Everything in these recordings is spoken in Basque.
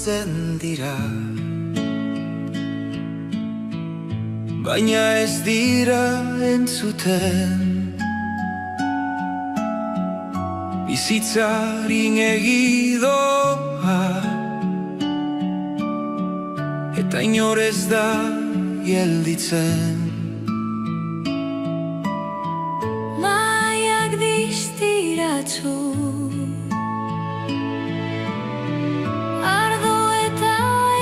jotzen dira, baina ez dira entzuten bizitzarin egidoa, eta inor ez da gelditzen. Maiak distiratzu, ardo eta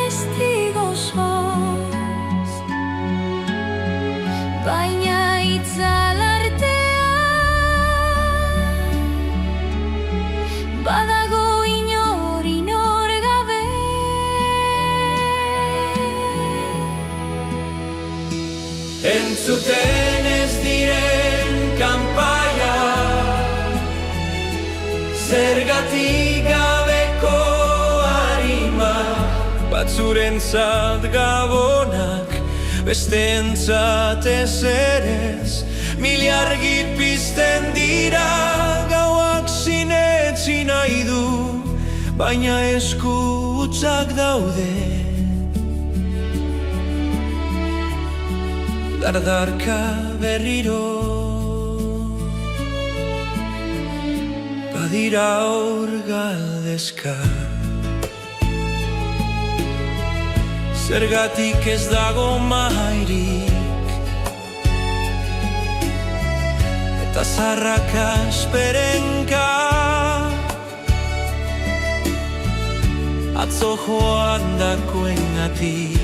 estigozoz, baina itzalartean badago inor gabe. Entzuten ez diren kanpaia, zergatik gabeko harima, batzurentzat gabonak, besteentzat ezerez, miliargi pizten dira, gauak sinetsi nahi du, baina esku hutsak daude. Dardarka berriro, badira hor galdezka, zergatik ez dago mairik, eta zarraka esperenka, atzo joan dakoengatik.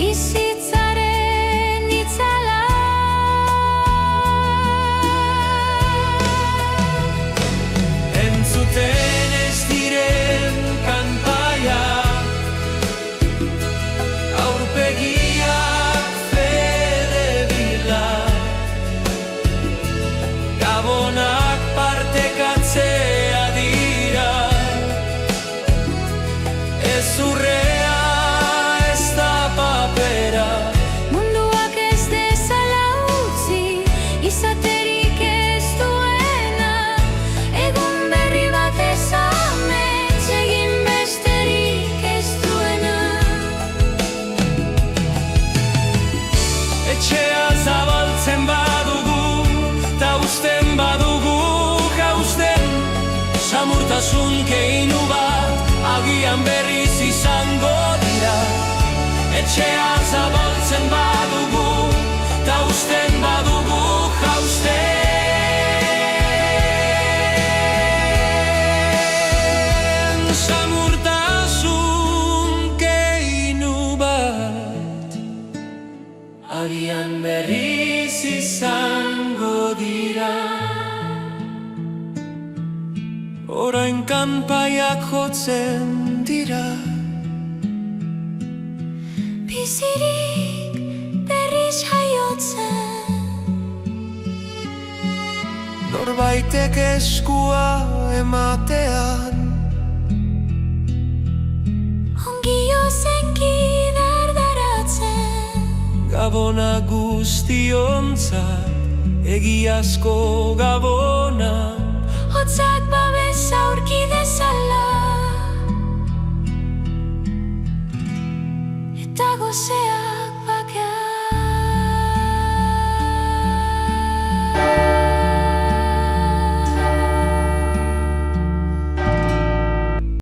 Bizitzaren itzala, entzuten ez diren kanpaia, aurpegiak fede bila, gabonak partekatzea dira, ez urrea ez da papera, munduak ez dezala utzi, izaterik ez duena, egun berri bat ez amets, egin besterik ez duena. etxea zabaltzen badugu, ta usten badugu jausten, samurtasun keinu bat, agian berriz izango dira. Etxea zabaltzen badugu, ta usten badugu jausten, samurtasun keinu bat, agian berriz izango dira. Orain kanpaiak jotzen dira, Bizirik berriz jaiotzen, norbaitek eskua ematean, ongi ozenki dardaratzen, gabona guztiontzat, egiazko gabona, hotzak babes aurki dezala, eta gozea